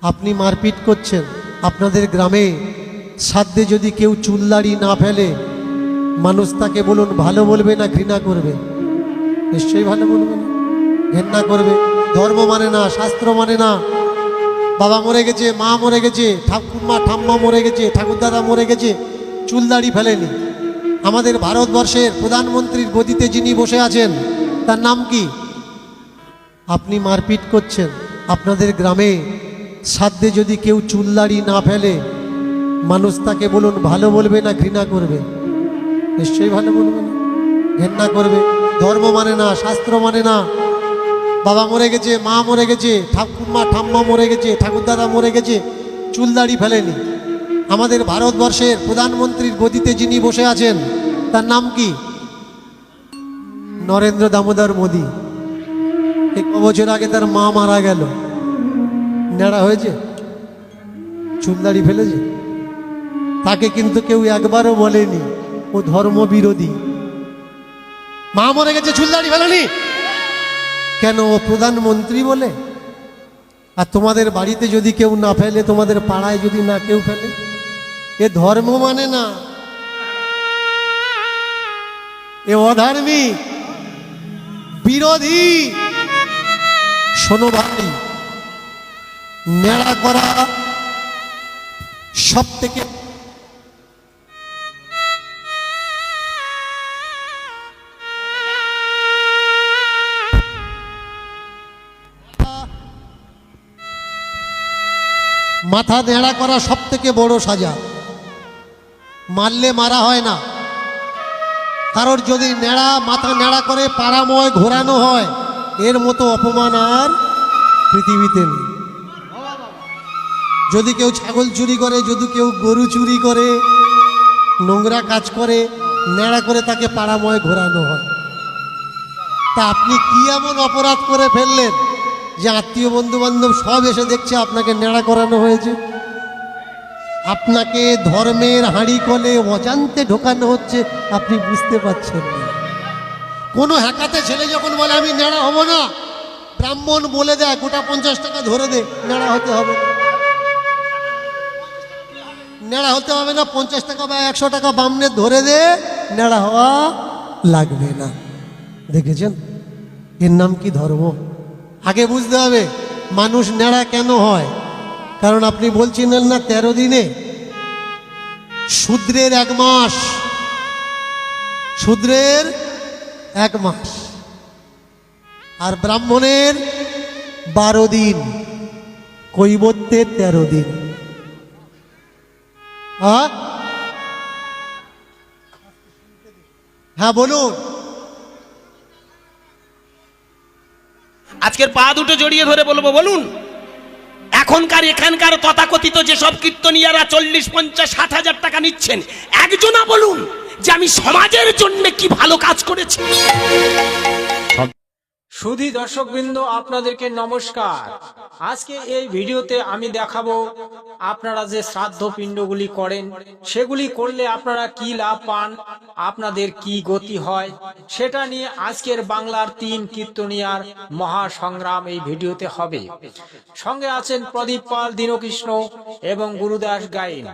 আপনি মারপিট করছেন। আপনাদের গ্রামে সাধ্যে যদি কেউ চুল দাড়ি না ফেলে, মানুষ তাকে বলুন ভালো বলবে না ঘৃণা করবে? নিশ্চয়ই ভালো বলবে না, ঘৃণা করবে। ধর্ম মানে না, শাস্ত্র মানে না। বাবা মরে গেছে, মা মরে গেছে, ঠাকুরমা ঠাম্মা মরে গেছে, ঠাকুরদাদা মরে গেছে, চুল দাড়ি ফেলেনি। আমাদের ভারতবর্ষের প্রধানমন্ত্রীর গদিতে যিনি বসে আছেন তার নাম কি? আপনি মারপিট করছেন। আপনাদের গ্রামে সাধ্যে যদি কেউ চুল দাড়ি না ফেলে, মানুষ তাকে বলুন ভালো বলবে না ঘৃণা করবে? নিশ্চয়ই ভালো বলবে না, ঘৃণা করবে। ধর্ম মানে না, শাস্ত্র মানে না। বাবা মরে গেছে, মা মরে গেছে, ঠাকুরমা ঠাম্মা মরে গেছে, ঠাকুরদাদা মরে গেছে, চুল দাড়ি ফেলেনি। আমাদের ভারতবর্ষের প্রধানমন্ত্রীর গদিতে যিনি বসে আছেন তার নাম কি? নরেন্দ্র দামোদর মোদী। এক বছর আগে তার মা মারা গেল, নেড়া হয়েছে, চুল দাড়ি ফেলেছে। তাকে কিন্তু কেউ একবারও বলেনি ও ধর্ম বিরোধী। মা মরে গেছে, চুল দাড়ি ফেলেনি কেন? ও প্রধানমন্ত্রী বলে। আর তোমাদের বাড়িতে যদি কেউ না ফেলে, তোমাদের পাড়ায় যদি না কেউ ফেলে, এ ধর্ম মানে না, এ অধার্মিক, বিরোধী। শোনো ভাই, নেড়া করা সব থেকে মাথা নেড়া করা সব থেকে বড় সাজা। মারলে মারা হয় না, কারোর যদি মাথা নেড়া করে পাড়াময় ঘোরানো হয়, এর মতো অপমান আর পৃথিবীতে নেই। যদি কেউ ছাগল চুরি করে, যদি কেউ গরু চুরি করে, নোংরা কাজ করে, নেড়া করে তাকে পাড়াময় ঘোরানো হয়। তা আপনি কি এমন অপরাধ করে ফেললেন যে আত্মীয় বন্ধু বান্ধব সব এসে দেখছে আপনাকে নেড়া করানো হয়েছে? আপনাকে ধর্মের হাঁড়ি কলে অজান্তে ঢোকানো হচ্ছে, আপনি বুঝতে পারছেন না। কোনো হ্যাকাতে ছেলে যখন বলে আমি নেড়া হব না, ব্রাহ্মণ বলে দেয় গোটা 50 টাকা ধরে দে, নেড়া হতে হবে না, নেড়া হতে হবে না, 50 টাকা বা 100 টাকা বামনে ধরে দে, নেড়া হওয়া লাগবে না। দেখেছেন, এর নাম কি ধর্ম? আগে বুঝতে হবে মানুষ নেড়া কেন হয়। কারণ আপনি বলছিলেন না 13 দিনে শূদ্রের 1 মাস, শূদ্রের 1 মাস, আর ব্রাহ্মণের 12 দিন, কৈবত্যের 13 দিন। হ্যাঁ বলুন। আজকের পা দুটো জড়িয়ে ধরে বলবো, বলুন এখনকার এখানকার তথাকথিত যেসব কীর্তনিয়ারা 40, 50, 60 হাজার টাকা নিচ্ছেন, একজনা বলুন যে আমি সমাজের জন্য কি ভালো কাজ করেছি? সুধী দর্শকবৃন্দ, আপনাদেরকে নমস্কার। আজকে এই ভিডিওতে আমি দেখাবো আপনারা যে শ্রাদ্ধ পিণ্ডগুলি করেন, সেগুলি করলে আপনারা কি লাভ পান, আপনাদের কি গতি হয়, সেটা নিয়ে আজকের বাংলার 3 কীর্তনিয়ার মহাসংগ্রাম এই ভিডিওতে হবে। সঙ্গে আছেন প্রদীপ পাল, দীনকৃষ্ণ এবং গুরুদাস গায়েন।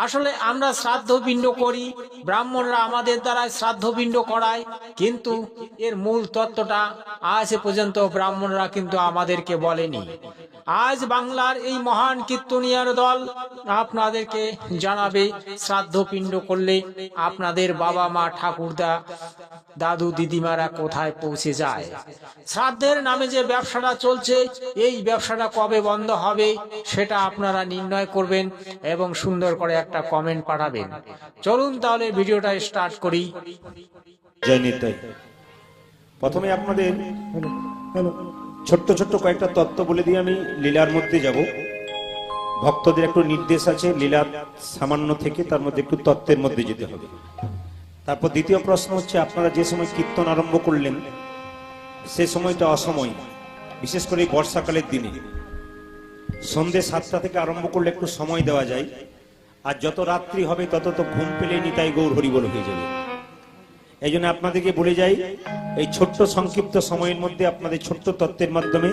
আসলে আমরা শ্রাদ্ধ পিণ্ড করি, ব্রাহ্মণরা আমাদের দ্বারা শ্রাদ্ধ পিণ্ড করায়, কিন্তু এর মূল তত্ত্বটা আজ পর্যন্ত ব্রাহ্মণরা কিন্তু আমাদেরকে বলেনি। আজ বাংলার এই মহান কীর্তনিয়ার দল আপনাদেরকে জানাবে শ্রাদ্ধ পিণ্ড করলে আপনাদের বাবা মা ঠাকুরদা দাদু দিদিমারা কোথায় পৌঁছে যায়। শ্রাদ্ধের নামে যে ব্যবসাটা চলছে, এই ব্যবসাটা কবে বন্ধ হবে সেটা আপনারা নির্ণয় করবেন এবং সুন্দর করে একটা কমেন্ট পাঠাবেন। চলুন তাহলে ভিডিওটা স্টার্ট করি। জয় নিতাই। প্রথমে আপনাদের ছোট্ট ছোট্ট কয়েকটা তত্ত্ব বলে দিয়ে আমি লীলার মধ্যে যাব। ভক্তদের একটু নির্দেশ আছে লীলার সামান্য থেকে তার মধ্যে একটু তত্ত্বের মধ্যে যেতে হবে। তারপর দ্বিতীয় প্রশ্ন হচ্ছে, আপনারা যে সময় কীর্তন আরম্ভ করলেন সে সময়টা অসময়, বিশেষ করে এই বর্ষাকালের দিনে সন্ধ্যে 7টা থেকে আরম্ভ করলে একটু সময় দেওয়া যায়, আর যত রাত্রি হবে তত তো ঘুম পেলেই নিতাই গৌর হরিবল হয়ে যাবে। এই জন্য আপনাদেরকে বলে যাই, এই ছোট্ট সংক্ষিপ্ত সময়ের মধ্যে আপনাদের ছোট্ট তত্ত্বের মাধ্যমে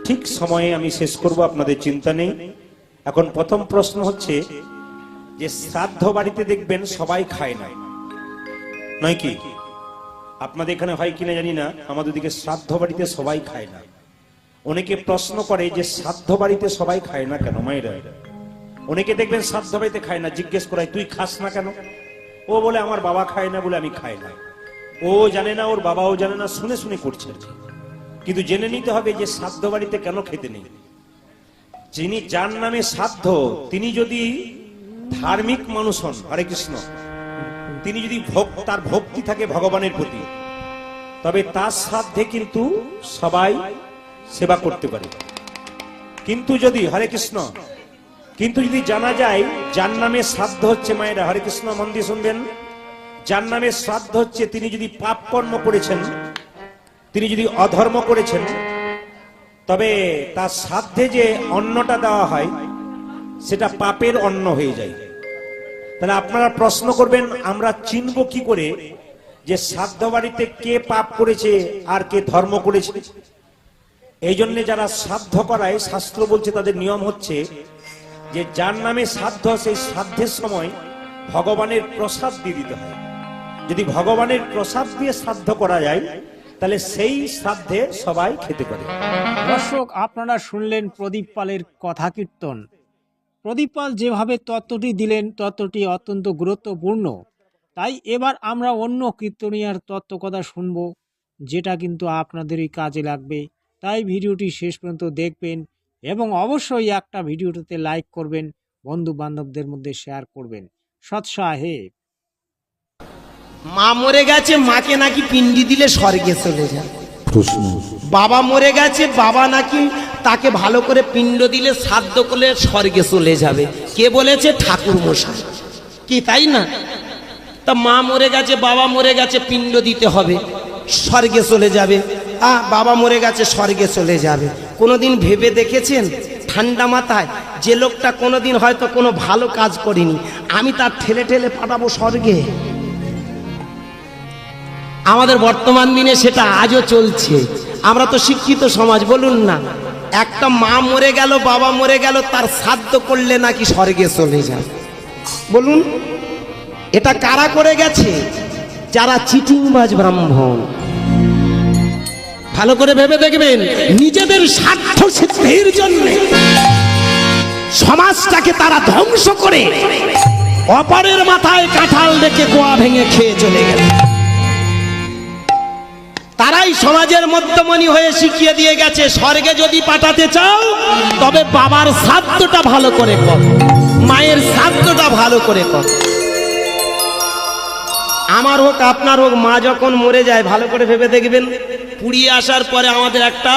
ঠিক সময়ে আমি শেষ করব, আপনাদের চিন্তা নেই। এখন প্রথম প্রশ্ন হচ্ছে যে শ্রাদ্ধ বাড়িতে দেখবেন সবাই খায় না, নয় কি? আপনাদের এখানে হয় কিনা জানি না, আমাদের দিকে শ্রাদ্ধ বাড়িতে সবাই খায় না। অনেকে প্রশ্ন করে যে শ্রাদ্ধ বাড়িতে সবাই খায় না কেন মায়েরা? অনেকে দেখবেন শ্রাদ্ধ বাড়িতে খায় না, জিজ্ঞেস করায় তুই খাস না কেন? ও বলে আমার বাবা খায় না বলে আমি খাই না। ও জানে না, ওর বাবাও জানে না, শুনে শুনে করছে। কিন্তু জেনে নিতে হবে যে শ্রাদ্ধ বাড়িতে কেন খেতে নেই। যিনি যার নামে শ্রাদ্ধ, তিনি যদি ধার্মিক মানুষ হন, হরে কৃষ্ণ, তিনি যদি তার ভক্তি থাকে ভগবানের প্রতি, তবে তার শ্রাদ্ধে কিন্তু সবাই সেবা করতে পারে। কিন্তু যদি, হরে কৃষ্ণ, কিন্তু যদি জানা যায় যার নামে শ্রাদ্ধ হচ্ছে, মায়েরা হরে কৃষ্ণ মন দিয়ে শুনবেন, যার নামে শ্রাদ্ধ হচ্ছে তিনি যদি পাপ কর্ম করেছেন, তিনি যদি অধর্ম করেছেন, তবে তার শ্রাদ্ধে যে অন্নটা দেওয়া হয় সেটা পাপের অন্ন হয়ে যায়। তাহলে আপনারা প্রশ্ন করবেন আমরা চিনব কি করে যে শ্রাদ্ধ বাড়িতে কে পাপ করেছে আর কে ধর্ম করেছে? এই জন্য যারা শ্রাদ্ধ করায়, শাস্ত্র বলছে তাদের নিয়ম হচ্ছে যে যার নামে শ্রাদ্ধ, সেই শ্রাদ্ধের সময় ভগবানের প্রসাদ দিয়ে দিতে হয়। যদি ভগবানের প্রসাদ দিয়ে শ্রাদ্ধ করা যায় তাহলে সেই শ্রাদ্ধে সবাই খেতে পারে। দর্শক, আপনারা শুনলেন প্রদীপ পালের কথা কীর্তন। প্রদীপ পাল যেভাবে তত্ত্বটি দিলেন, তত্ত্বটি অত্যন্ত গুরুত্বপূর্ণ। তাই এবার আমরা অন্য কীর্তনিয়ার তত্ত্ব কথা শুনব, যেটা কিন্তু আপনাদেরই কাজে লাগবে। তাই ভিডিওটি শেষ পর্যন্ত দেখবেন এবং অবশ্যই একটা ভিডিওটিতে লাইক করবেন, বন্ধু বান্ধবদের মধ্যে শেয়ার করবেন। সৎসাহেব। মা মরে গেছে, মাকে নাকি পিণ্ডি দিলে স্বর্গে চলে যায়। প্রশ্ন, বাবা মরে গেছে, বাবা নাকি তাকে ভালো করে পিণ্ড দিলে, শ্রাদ্ধ করলে স্বর্গে চলে যাবে। কে বলেছে? ঠাকুর মশাই। কি তাই না? তা মা মরে গেছে, বাবা মরে গেছে, পিণ্ড দিতে হবে, স্বর্গে চলে যাবে। বাবা মরে গেছে, স্বর্গে চলে যাবে। কোনোদিন ভেবে দেখেছেন ঠান্ডা মাথায় যে লোকটা কোনোদিন হয়তো কোনো ভালো কাজ করেনি, আমি তার ঠেলে ঠেলে পাঠাবো স্বর্গে? আমাদের বর্তমান দিনে সেটা আজও চলছে। আমরা তো শিক্ষিত সমাজ, বলুন না, একটা মা মরে গেল, বাবা মরে গেল, তার শ্রাদ্ধ করলে নাকি স্বর্গে চলে যায়। বলুন এটা কারা করে গেছে? যারা চিটিংবাজ ব্রাহ্মণ। ভালো করে ভেবে দেখবেন, নিজেদের স্বার্থ সিদ্ধির জন্য সমাজটাকে তারা ধ্বংস করে অপরের মাথায় কাঁঠাল রেখে গোয়া ভেঙে খেয়ে চলে গেল। তারাই সমাজের মধ্যমণি হয়ে শিখিয়ে দিয়ে গেছে, স্বর্গে যদি পাঠাতে চাও তবে বাবার শ্রাদ্ধটা ভালো করে কর, মায়ের শ্রাদ্ধটা ভালো করে কর। আমার হোক আপনার হোক, মা যখন মরে যায়, ভালো করে ভেবে দেখবেন, পুড়িয়ে আসার পরে আমাদের একটা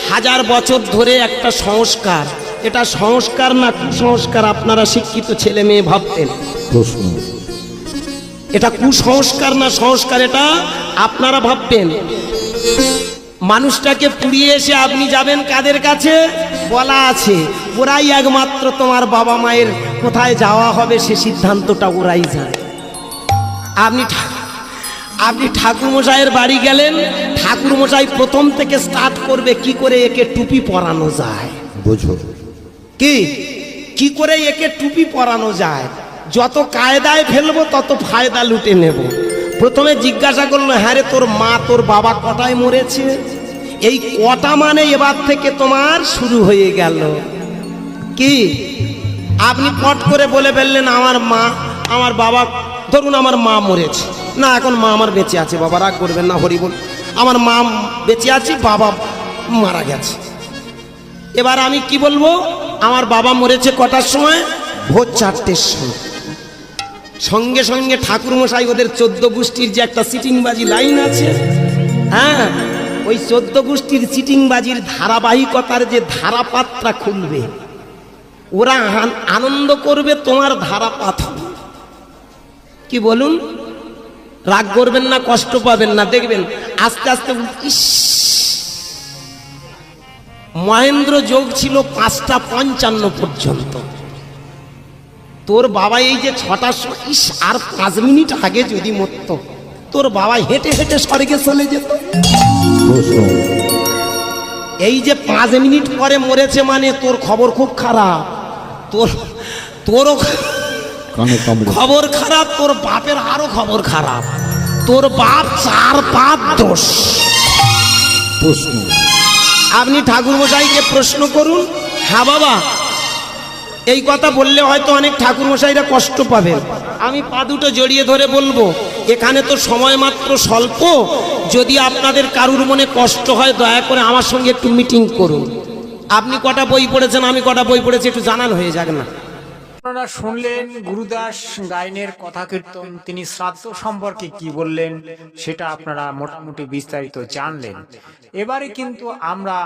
1000 বছর ধরে একটা সংস্কার, এটা সংস্কার না কুসংস্কার আপনারা শিক্ষিত ছেলে মেয়ে ভাবতেন? প্রশ্ন, এটা কুসংস্কার না সংস্কার এটা আপনারা ভাববেন? মানুষটাকে পুড়িয়ে এসে আপনি যাবেন কাদের কাছে? বলা আছে ওরাই একমাত্র তোমার বাবা মায়ের কোথায় যাওয়া হবে সে সিদ্ধান্তটা ওরাই যায়। আপনি ঠাকুরমশাইয়ের বাড়ি গেলেন, ঠাকুরমশাই প্রথম থেকে স্টার্ট করবে কি করে একে টুপি পরানো যায়। বুঝো কি করে একে টুপি পরানো যায়, যত কায়দায় ফেলবো তত ফায়দা লুটে নেব। প্রথমে জিজ্ঞাসা করলো, হ্যাঁ রে তোর মা তোর বাবা কটায় মরেছে? এই কটা মানে এবার থেকে তোমার শুরু হয়ে গেল। কি আপনি পট করে বলে ফেললেন আমার মা আমার বাবা, ধরুন আমার মা মরেছে, না এখন মা আমার বেঁচে আছে, বাবা রাগ করবেন না, হরি বল, আমার মা বেঁচে আছে, বাবা মারা গেছে। এবার আমি কি বলবো? আমার বাবা মরেছে কটার সময়? ভোর 4টের সময়। সঙ্গে সঙ্গে ঠাকুরমশাই ওদের 14 গোষ্ঠীর যে একটা সিটিংবাজি লাইন আছে, হ্যাঁ, ওই 14 গোষ্ঠীর সিটিংবাজির ধারাবাহিকতার যে ধারাপাতটা খুলবে, ওরা আনন্দ করবে, তোমার ধারাপাত। কি বলুন? রাগ করবেন না, কষ্ট পাবেন না, দেখবেন আস্তে আস্তে ইস মহেন্দ্র যোগ ছিল 5:55 পর্যন্ত। তোর বাবা এই যে 6টার সময়, ইস আর 5 মিনিট আগে যদি মরত, তোর বাবা হেঁটে হেঁটে স্বর্গে চলে যেত। প্রশ্ন, এই যে 5 মিনিট পরে মরেছে মানে তোর খবর খুব খারাপ। তোরও খবর খারাপ, তোর বাপের আরো খবর খারাপ। তোর বাপ 4-5 দোষ। প্রশ্ন আপনি ঠাকুর মশাইকে প্রশ্ন করুন। হ্যাঁ বাবা, এই কথা বললে হয়তো অনেক ঠাকুর মশাইরা কষ্ট পাবেন। আমি পা দুটো জড়িয়ে ধরে বলবো, এখানে তো সময় মাত্র স্বল্প, যদি আপনাদের কারুর মনে কষ্ট হয় দয়া করে আমার সঙ্গে একটু মিটিং করুন। আপনি কটা বই পড়েছেন, আমি কটা বই পড়েছি, একটু জানান হয়ে যাক না। আপনারা শুনলেন গুরুদাস গায়নের কথা কীর্তন। তিনি শ্রাদ্ধ সম্পর্কে কি বললেন সেটা আপনারা মোটামুটি বিস্তারিত জানলেন। এবারে কিন্তু আমরা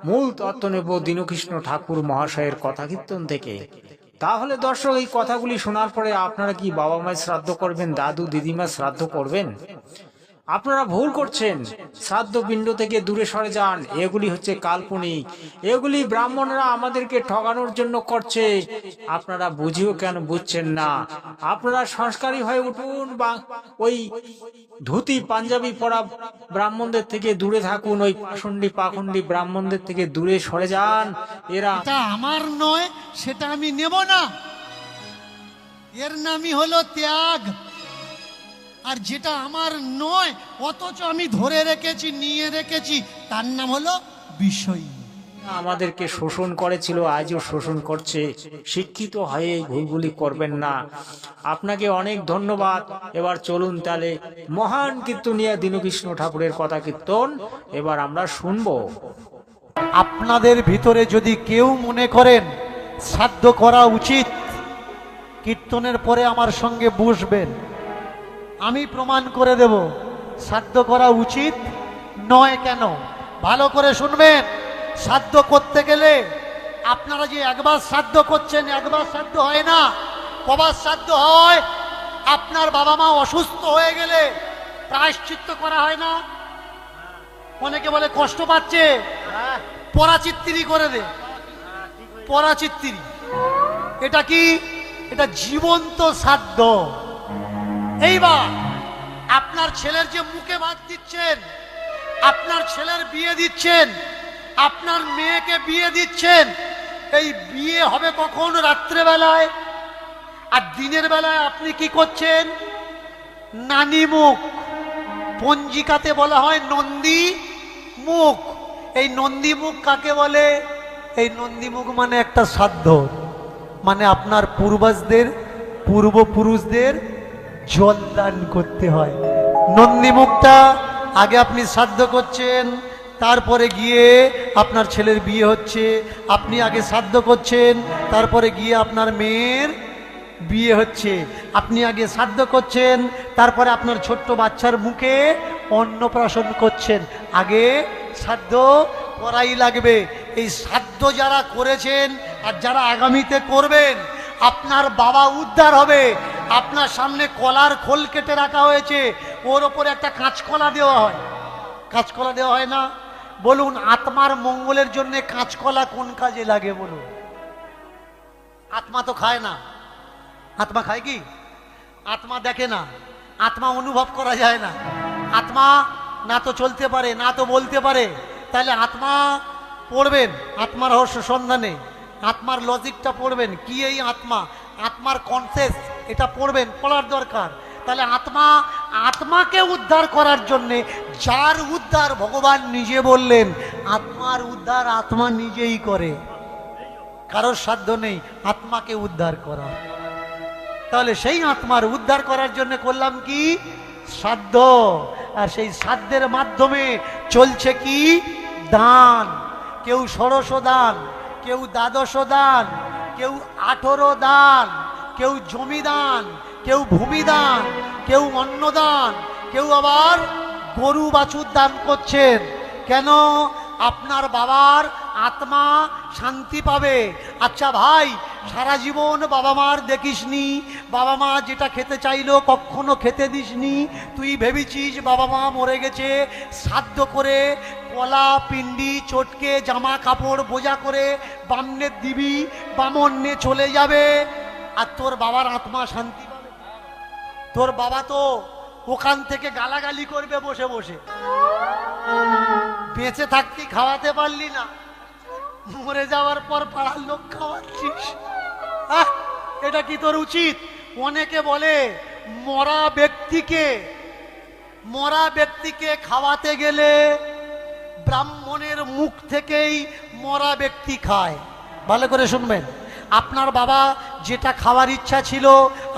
মূল তত্ত্ব নেব দীনকৃষ্ণ ঠাকুর মহাশয়ের কথা কীর্তন থেকে। তাহলে দর্শক, এই কথাগুলি শোনার পরে আপনারা কি বাবা মায়ের শ্রাদ্ধ করবেন, দাদু দিদিমা শ্রাদ্ধ করবেন? আপনারা ভুল করছেন। শ্রাদ্ধ পিণ্ড থেকে দূরে সরে যান। এগুলি হচ্ছে কাল্পনিক, এগুলি ব্রাহ্মণরা আমাদেরকে ঠকানোর জন্য করছে। আপনারা বুঝিও কেন বুঝছেন না? আপনারা সংস্কারী হয়ে উঠুন, বা ওই ধুতি পাঞ্জাবি পরা ব্রাহ্মণদের থেকে দূরে থাকুন। ওই পাখণ্ডী ব্রাহ্মণদের থেকে দূরে সরে যান। এরা এটা আমার নয়, সেটা আমি নেব না। এর নামই হলো ত্যাগ। আর যেটা আমার নয় অথচ আমি ধরে রেখেছি, নিয়ে রেখেছি, তার নাম হলো বিষয়। আমাদেরকে শোষণ করেছিল, আজও শোষণ করছে। শিক্ষিত হয়ে এই ভুলগুলি করবেন না। আপনাকে অনেক ধন্যবাদ। এবার চলুন তাহলে মহান কীর্তনিয়া দীনকৃষ্ণ ঠাকুরের কথা কীর্তন এবার আমরা শুনবো। আপনাদের ভিতরে যদি কেউ মনে করেন শ্রাদ্ধ করা উচিত, কীর্তনের পরে আমার সঙ্গে বসবেন, আমি প্রমাণ করে দেব শ্রাদ্ধ করা উচিত নয়। কেন? ভালো করে শুনবেন। শ্রাদ্ধ করতে গেলে আপনারা যে একবার শ্রাদ্ধ করছেন, একবার শ্রাদ্ধ হয় না, কবার শ্রাদ্ধ হয়? আপনার বাবা মা অসুস্থ হয়ে গেলে প্রায়শ্চিত্ত করা হয় না? অনেকে বলে কষ্ট পাচ্ছে, পরাচিত্তিরি করে দে। পরাচিত্তিরি এটা কি? এটা জীবন্ত শ্রাদ্ধ। এইবার আপনার ছেলের যে মুখে ভাত দিচ্ছেন, আপনার ছেলের বিয়ে দিচ্ছেন, আপনার মেয়েকে বিয়ে দিচ্ছেন, এই বিয়ে হবে কখন? রাত্রে বেলায়। আর দিনের বেলায় আপনি কি করছেন? নানি মুখ, পঞ্জিকাতে বলা হয় নন্দী মুখ। এই নন্দী মুখ কাকে বলে? এই নন্দী মুখ মানে একটা শ্রাদ্ধ, মানে আপনার পূর্বপুরুষদের জলদান করতে হয়। নন্দী মুখটা আগে আপনি শ্রাদ্ধ করছেন, তারপরে গিয়ে আপনার ছেলের বিয়ে হচ্ছে। আপনি আগে শ্রাদ্ধ করছেন, তারপরে গিয়ে আপনার মেয়ের বিয়ে হচ্ছে। আপনি আগে শ্রাদ্ধ করছেন, তারপরে আপনার ছোট্ট বাচ্চার মুখে অন্নপ্রাশন করছেন। আগে শ্রাদ্ধ করাই লাগবে। এই শ্রাদ্ধ যারা করেছেন আর যারা আগামীতে করবেন, আপনার বাবা উদ্ধার হবে। আপনার সামনে কলার খোল কেটে রাখা হয়েছে, ওর ওপরে একটা কাঁচকলা দেওয়া হয়। কাঁচকলা দেওয়া হয় না? বলুন, আত্মার মঙ্গলের জন্য কাঁচকলা কোন কাজে লাগে বলুন? আত্মা তো খায় না। আত্মা খায় কি? আত্মা দেখে না, আত্মা অনুভব করা যায় না। আত্মা না তো চলতে পারে, না তো বলতে পারে। তাহলে আত্মা পড়বেন, আত্মার রহস্য সন্ধানে আত্মার লজিকটা পড়বেন। কি এই আত্মা? আত্মার কনসেপ্ট, এটা পড়বেন, পড়ার দরকার। তাহলে আত্মাকে উদ্ধার করার জন্যে, যার উদ্ধার ভগবান নিজে বললেন, আত্মার উদ্ধার আত্মা নিজেই করে, কারোর সাধ্য নেই আত্মাকে উদ্ধার করা। তাহলে সেই আত্মার উদ্ধার করার জন্য করলাম কি? শ্রাদ্ধ। আর সেই শ্রাদ্ধের মাধ্যমে চলছে কি? দান। কেউ ষোড়শ দান, কেউ দ্বাদশ দান, কেউ 18 দান, কেউ জমিদান, কেউ ভূমিদান, কেউ অন্নদান, কেউ আবার গরু বাছুর দান করছেন। কেন? আপনার বাবার আত্মা শান্তি পাবে। আচ্ছা ভাই, সারা জীবন বাবা মার দেখিসনি, বাবা মা যেটা খেতে চাইলো কখনো খেতে দিসনি, তুই ভেবেছিস বাবা মা মরে গেছে, শ্রাদ্ধ করে কলা পিণ্ডি চটকে জামা কাপড় বোঝা করে বামনের দিবি, বামনে চলে যাবে, আর তোর বাবার আত্মা শান্তি পাবে? তোর বাবা তো ওখান থেকে গালাগালি করবে বসে বসে। বেঁচে থাকতে খাওয়াতে পারলি না, মরে যাওয়ার পর পাড়ার লোক খাওয়াচ্ছিস, এটা কি তোর উচিত? অনেকে বলে মরা ব্যক্তিকে খাওয়াতে গেলে ব্রাহ্মণের মুখ থেকেই মরা ব্যক্তি খায়। ভালো করে শুনবেন, আপনার বাবা যেটা খাওয়ার ইচ্ছা ছিল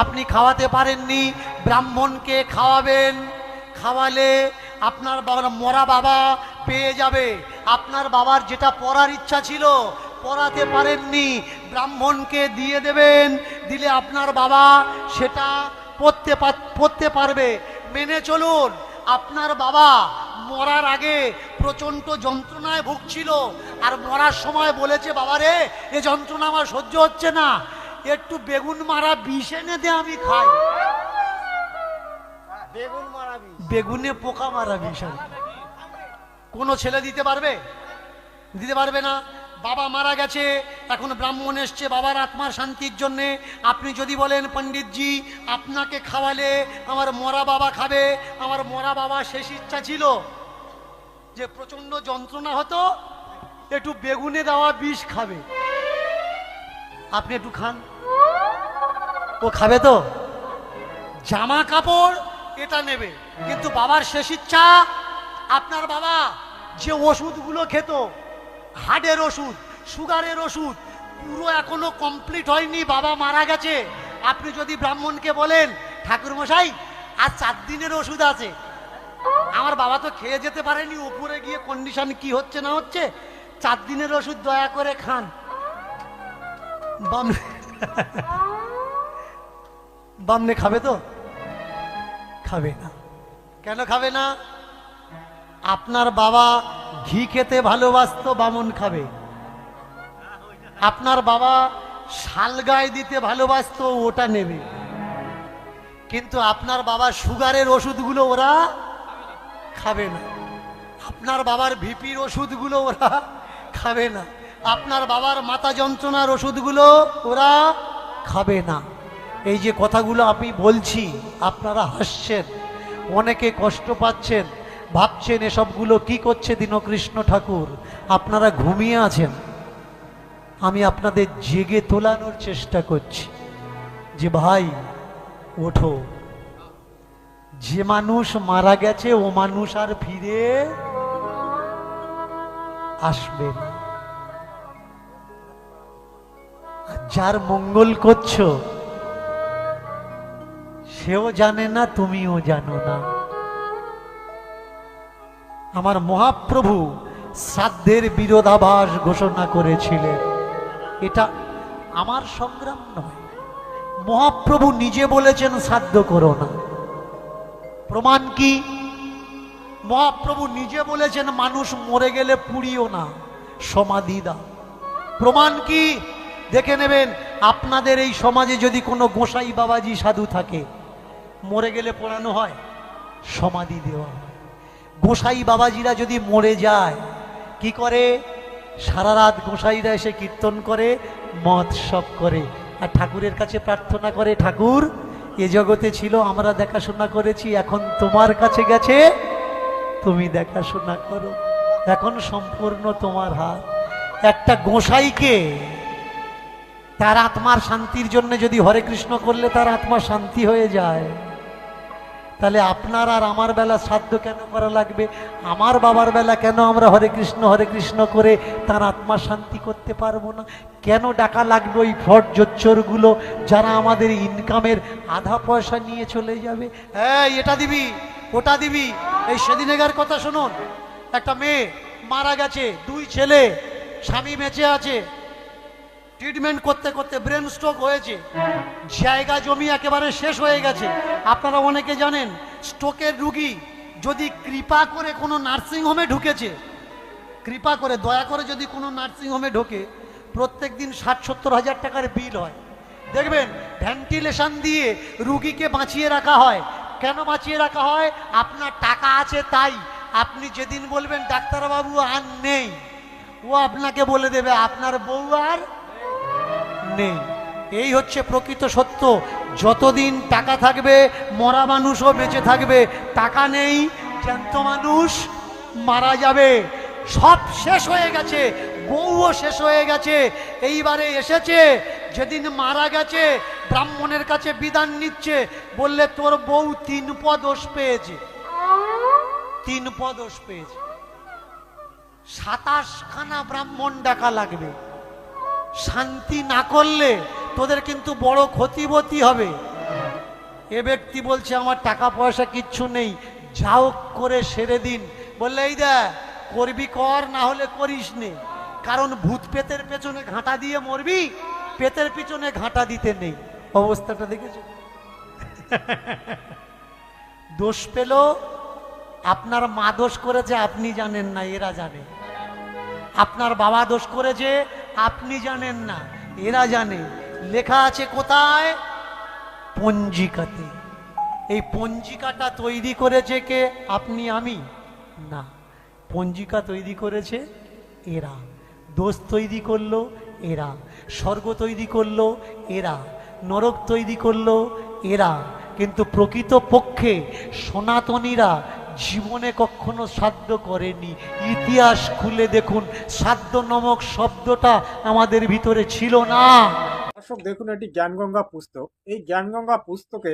আপনি খাওয়াতে পারেননি, ব্রাহ্মণকে খাওয়াবেন, খাওয়ালে আপনার মরা বাবা পেয়ে যাবে। আপনার বাবার যেটা পড়ার ইচ্ছা ছিল পড়াতে পারেননি, ব্রাহ্মণকে দিয়ে দেবেন, দিলে আপনার বাবা সেটা পড়তে পারবে। মেনে চলুন, আপনার বাবা মরার আগে প্রচণ্ড যন্ত্রণায় ভুগছিল, আর মরার সময় বলেছে, বাবারে এ যন্ত্রণা আমার সহ্য হচ্ছে না, একটু বেগুন মারা বিষ এনে দে আমি খাই। বেগুনে পোকা মারা বিষ কোনো ছেলে দিতে পারবে? দিতে পারবে না। বাবা মারা গেছে, এখন ব্রাহ্মণ এসছে বাবার আত্মার শান্তির জন্যে, আপনি যদি বলেন পণ্ডিতজি আপনাকে খাওয়ালে আমার মরা বাবা খাবে, আমার মরা বাবা শেষ ইচ্ছা ছিল যে প্রচন্ড যন্ত্রণা হতো, একটু বেগুনে দেওয়া বিষ খাবে, আপনি একটু খান, ও খাবে তো? জামা কাপড় এটা নেবে, কিন্তু বাবার শেষ ইচ্ছা, আপনার বাবা যে ওষুধগুলো খেত, হার্টের ওষুধ, সুগারের ওষুধ, পুরো এখনো কমপ্লিট হয়নি, বাবা মারা গেছে। আপনি যদি ব্রাহ্মণকে বলেন ঠাকুর মশাই আর 4 দিনের ওষুধ আছে, আমার বাবা তো খেয়ে যেতে পারেনি, উপরে গিয়ে কন্ডিশন কি হচ্ছে না হচ্ছে, 4 দিনের ওষুধ দয়া করে খান, বামনে খাবে তো? খাবে না। কেন খাবে না? আপনার বাবা ঘি খেতে ভালোবাসতো, বামন খাবে। আপনার বাবা শাল গায়ে দিতে ভালোবাসতো, ওটা নেবে। কিন্তু আপনার বাবা সুগারের ওষুধগুলো ওরা খাবে না, আপনার বাবার ভিপির ওষুধগুলো ওরা খাবে না, আপনার বাবার মাথা যন্ত্রণার ওষুধগুলো ওরা খাবে না। এই যে কথাগুলো আমি বলছি, আপনারা হাসছেন, অনেকে কষ্ট পাচ্ছেন, ভাবছেন এসবগুলো কি করছে দীনকৃষ্ণ ঠাকুর, আপনারা ঘুমিয়ে আছেন। আমি আপনাদের জেগে তোলানোর চেষ্টা করছি যে ভাই ওঠো, যে মানুষ মারা গেছে ও মানুষ আর ফিরে আসবে না। যার মঙ্গল করছো সেও জানে না, তুমিও জানো না। আমার মহাপ্রভু শ্রাদ্ধের বিরোধাভাস ঘোষণা করেছিলেন, এটা আমার সংগ্রাম নয়, মহাপ্রভু নিজে বলেছেন শ্রাদ্ধ করো না। প্রমাণ কি? মহাপ্রভু নিজে বলেছেন মানুষ মরে গেলে পুড়িও না, সমাধি দাও। প্রমাণ কি? দেখে নেবেন, আপনাদের এই সমাজে যদি কোনো গোসাই বাবাজি সাধু থাকে, মরে গেলে পোড়ানো হয়, সমাধি দেওয়া হয়। গোসাই বাবাজিরা যদি মরে যায় কি করে? সারা রাত গোসাইরা এসে কীর্তন করে, মদ সব করে, আর ঠাকুরের কাছে প্রার্থনা করে, ঠাকুর এ জগতে ছিল আমরা দেখাশোনা করেছি, এখন তোমার কাছে গেছে, তুমি দেখাশোনা করো, এখন সম্পূর্ণ তোমার হাত। একটা গোসাইকে তার আত্মার শান্তির জন্য যদি হরে কৃষ্ণ করলে তার আত্মা শান্তি হয়ে যায়, তাহলে আপনার আর আমার বেলা শ্রাদ্ধ কেন করা লাগবে? আমার বাবার বেলা কেন আমরা হরে কৃষ্ণ করে তার আত্মা শান্তি করতে পারবো না? কেন ডাকা লাগবে ওই ফ্রড জোচ্চরগুলো যারা আমাদের ইনকামের আধা পয়সা নিয়ে চলে যাবে? হ্যাঁ, এটা দিবি, ওটা দিবি। এই সেদিনেকার কথা শুনুন, একটা মেয়ে মারা গেছে, 2 ছেলে, স্বামী বেঁচে আছে, ট্রিটমেন্ট করতে করতে ব্রেন স্ট্রোক হয়েছে, জায়গা জমি একেবারে শেষ হয়ে গেছে। আপনারা অনেকে জানেন, স্ট্রোকের রুগী যদি কৃপা করে কোনো নার্সিং হোমে ঢুকেছে, কৃপা করে দয়া করে যদি কোনো নার্সিং হোমে ঢোকে, প্রত্যেক দিন 60-70 হাজার টাকার বিল হয়। দেখবেন ভেন্টিলেশন দিয়ে রুগীকে বাঁচিয়ে রাখা হয়। কেন বাঁচিয়ে রাখা হয়? আপনার টাকা আছে তাই। আপনি যেদিন বলবেন ডাক্তারবাবু আর নেই, ও আপনাকে বলে দেবে আপনার বউ আর নেই। এই হচ্ছে প্রকৃত সত্য। যতদিন টাকা থাকবে মরা মানুষও বেঁচে থাকবে, টাকা নেই জ্যান্ত মানুষ মারা যাবে। সব শেষ হয়ে গেছে, বউও শেষ হয়ে গেছে। এইবারে এসেছে, যেদিন মারা গেছে ব্রাহ্মণের কাছে বিধান নিচ্ছে, বললে তোর বউ 3 পদোষ পেয়েছে, 3 পদোষ পেয়েছে। 27 খানা ব্রাহ্মণ ডাকা লাগবে। শান্তি না করলে তোদের কিন্তু বড় ক্ষতিবতী হবে। এ ব্যক্তি বলছে আমার টাকা পয়সা কিচ্ছু নেই, যাও করে সেরে দিন। বললে এই দেখ, করবি কর, না হলে করিস নে, কারণ ভূত পেতের পেছনে ঘাঁটা দিয়ে মরবি, পেতের পিছনে ঘাঁটা দিতে নেই। অবস্থাটা দেখেছো? দোষ পেল, আপনার মা দোষ করেছে আপনি জানেন না, এরা জানে। আপনার বাবা দোষ করেছে আপনি জানেন না, এরা জানে। লেখা আছে কোথায়? পঞ্জিকাতে। এই পঞ্জিকাটা তৈরি করেছে কে? আপনি আমি না, পঞ্জিকা তৈরি করেছে এরা। দোষ তৈরি করলো এরা, স্বর্গ তৈরি করলো এরা, নরক তৈরি করলো এরা। কিন্তু প্রকৃত পক্ষে সনাতনীরা জীবনে কখনো শ্রাদ্ধ করেনি। ইতিহাস খুলে দেখুন, শ্রাদ্ধ নামক শব্দটা আমাদের ভিতরে ছিল না। দর্শক দেখুন, এটি জ্ঞানগঙ্গা পুস্তক। এই জ্ঞানগঙ্গা পুস্তকে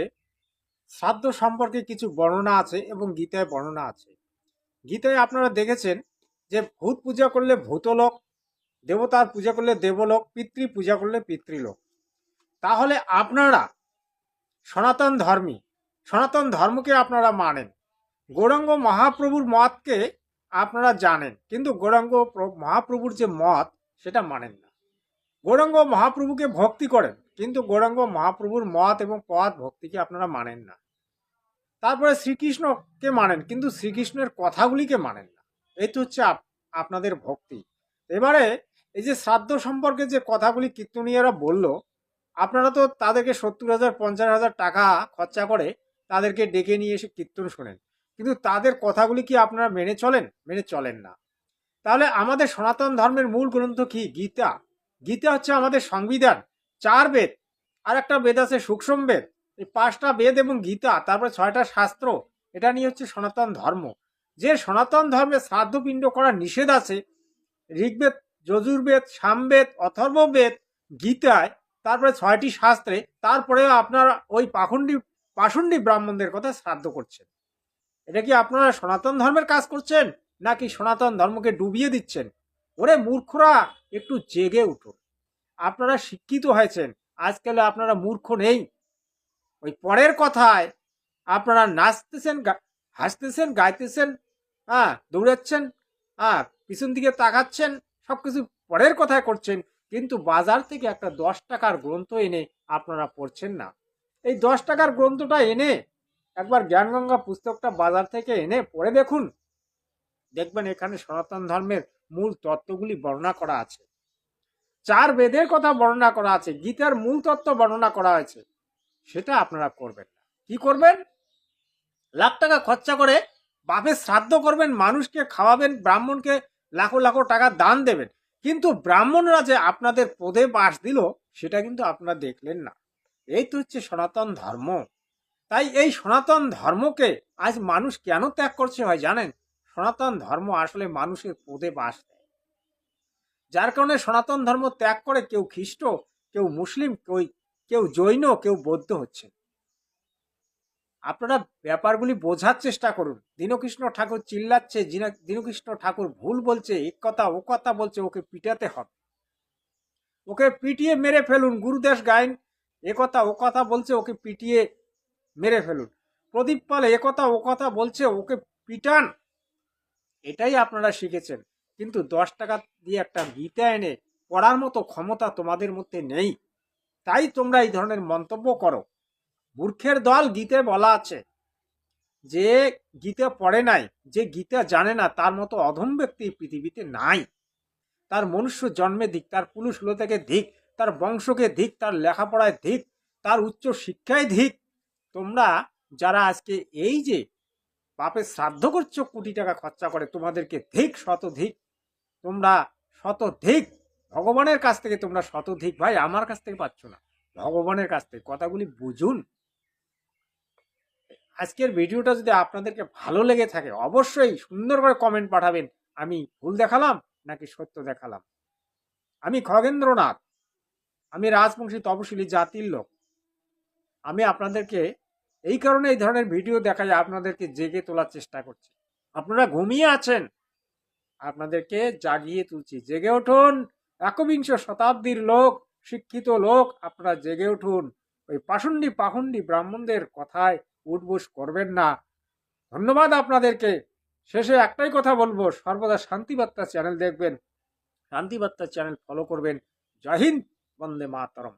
শ্রাদ্ধ সম্পর্কে কিছু বর্ণনা আছে এবং গীতায় বর্ণনা আছে। গীতায় আপনারা দেখেছেন যে ভূত পূজা করলে ভূতলোক, দেবতার পূজা করলে দেবলোক, পিতৃ পূজা করলে পিতৃলোক। তাহলে আপনারা সনাতন ধর্মী, সনাতন ধর্মকে আপনারা মানেন, গৌরাঙ্গ মহাপ্রভুর মতকে আপনারা জানেন, কিন্তু গৌরাঙ্গ মহাপ্রভুর যে মত সেটা মানেন না। গৌরাঙ্গ মহাপ্রভুকে ভক্তি করেন, কিন্তু গৌরাঙ্গ মহাপ্রভুর মত এবং পথ ভক্তিকে আপনারা মানেন না। তারপরে শ্রীকৃষ্ণকে মানেন, কিন্তু শ্রীকৃষ্ণের কথাগুলিকে মানেন না। এই তো হচ্ছে আপনাদের ভক্তি। এবারে এই যে শ্রাদ্ধ সম্পর্কে যে কথাগুলি কীর্তনীয়রা বলল, আপনারা তো তাদেরকে 70,000 50,000 টাকা খরচা করে তাদেরকে ডেকে নিয়ে এসে কীর্তন শোনেন, কিন্তু তাদের কথাগুলি কি আপনারা মেনে চলেন? মেনে চলেন না। তাহলে আমাদের সনাতন ধর্মের মূল গ্রন্থ কি? গীতা। গীতা হচ্ছে আমাদের সংবিধান। 4 বেদ, আর একটা বেদ আছে সূক্ষ্ম বেদ। এই 5টা বেদ এবং গীতা, তারপরে 6টা শাস্ত্র, এটা নিয়ে হচ্ছে সনাতন ধর্ম। যে সনাতন ধর্মে শ্রাদ্ধপিণ্ড করার নিষেধ আছে ঋগ্বেদ, যজুর্বেদ, সামবেদ, অথর্ববেদ, গীতায়, তারপরে 6টি শাস্ত্রে, তারপরেও আপনারা ওই পাষণ্ডী ব্রাহ্মণদের কথা শ্রাদ্ধ করছেন। এটা কি আপনারা সনাতন ধর্মের কাজ করছেন, নাকি সনাতন ধর্মকে ডুবিয়ে দিচ্ছেন? ওরে মূর্খরা, একটু জেগে উঠুন। আপনারা শিক্ষিত হয়েছেন, আজকাল আপনারা মূর্খ নেই। ওই পরের কথায় আপনারা নাচতেছেন, হাসতেছেন, গাইতেছেন, দৌড়াচ্ছেন, পিছন দিকে তাকাচ্ছেন, সবকিছু পরের কথায় করছেন, কিন্তু বাজার থেকে একটা 10 টাকার গ্রন্থ এনে আপনারা পড়ছেন না। এই 10 টাকার গ্রন্থটা এনে একবার জ্ঞানগঙ্গা পুস্তকটা বাজার থেকে এনে পড়ে দেখুন, দেখবেন এখানে সনাতন ধর্মের মূল তত্ত্বগুলি বর্ণনা করা আছে। 4 বেদের কথা বর্ণনা করা আছে, গীতার মূল তত্ত্ব বর্ণনা করা হয়েছে। সেটা আপনারা করবেন না। কি করবেন? লাখ টাকা খরচা করে বাপের শ্রাদ্ধ করবেন, মানুষকে খাওয়াবেন, ব্রাহ্মণকে লাখো লাখো টাকা দান দেবেন, কিন্তু ব্রাহ্মণরা যে আপনাদের পদে বাস দিল সেটা কিন্তু আপনারা দেখলেন না। এই তো হচ্ছে সনাতন ধর্ম। তাই এই সনাতন ধর্মকে আজ মানুষ কেন ত্যাগ করছে হয় জানেন? সনাতন ধর্ম আসলে মানুষের পদে বাস দেয়, যার কারণে সনাতন ধর্ম ত্যাগ করে কেউ খ্রিস্ট, কেউ মুসলিম, কেউ জৈন, কেউ বৌদ্ধ হচ্ছে। আপনারা ব্যাপারগুলি বোঝার চেষ্টা করুন। দীনকৃষ্ণ ঠাকুর চিল্লাচ্ছে, দীনকৃষ্ণ ঠাকুর ভুল বলছে, এক কথা ও কথা বলছে, ওকে পিটাতে হবে, ওকে পিটিয়ে মেরে ফেলুন। গুরুদাস গায়েন একথা ও কথা বলছে, ওকে পিটিয়ে মেরে ফেলুন। প্রদীপ পাল একথা ও কথা বলছে, ওকে পিটান। এটাই আপনারা শিখেছেন, কিন্তু 10 টাকা দিয়ে একটা গীতা এনে পড়ার মতো ক্ষমতা তোমাদের মধ্যে নেই। তাই তোমরা এই ধরনের মন্তব্য করো। মূর্খের দল। গীতে বলা আছে, যে গীতা পড়ে নাই, যে গীতা জানে না, তার মতো অধম ব্যক্তি পৃথিবীতে নাই। তার মনুষ্য জন্মে ধিক, তার পুরুষগুলো থেকে ধিক, তার বংশকে ধিক, তার লেখাপড়ায় ধিক, তার উচ্চ শিক্ষায় ধিক। তোমরা যারা আজকে এই যে বাপের শ্রাদ্ধ করছো কোটি টাকা খরচা করে, তোমাদেরকে ধিক, শত ধিক। তোমরা শত ধিক। ভগবানের কাছ থেকে তোমরা শত ধিক। ভাই, আমার কাছ থেকে পাচ্ছ না, ভগবানের কাছ থেকে। কথাগুলি বুঝুন। আজকের ভিডিওটা যদি আপনাদেরকে ভালো লেগে থাকে অবশ্যই সুন্দর করে কমেন্ট পাঠাবেন, আমি ভুল দেখালাম নাকি সত্য দেখালাম? আমি খগেন্দ্রনাথ, আমি রাজবংশী তপশিলি জাতির লোক। আমি আপনাদেরকে এই কারণে এই ধরনের ভিডিও দেখাই, আপনাদেরকে জেগে তোলার চেষ্টা করছি। আপনারা ঘুমিয়ে আছেন, আপনাদেরকে জাগিয়ে তুলছি। জেগে উঠুন, একবিংশ শতাব্দীর লোক, শিক্ষিত লোক, আপনারা জেগে উঠুন। ওই পাখণ্ডি ব্রাহ্মণদের কথায় উঠবোস করবেন না। ধন্যবাদ আপনাদেরকে। শেষে একটাই কথা বলবো, সর্বদা শান্তিবার্তা চ্যানেল দেখবেন, শান্তিবার্তা চ্যানেল ফলো করবেন। জয় হিন্দ, বন্দে মাতরম।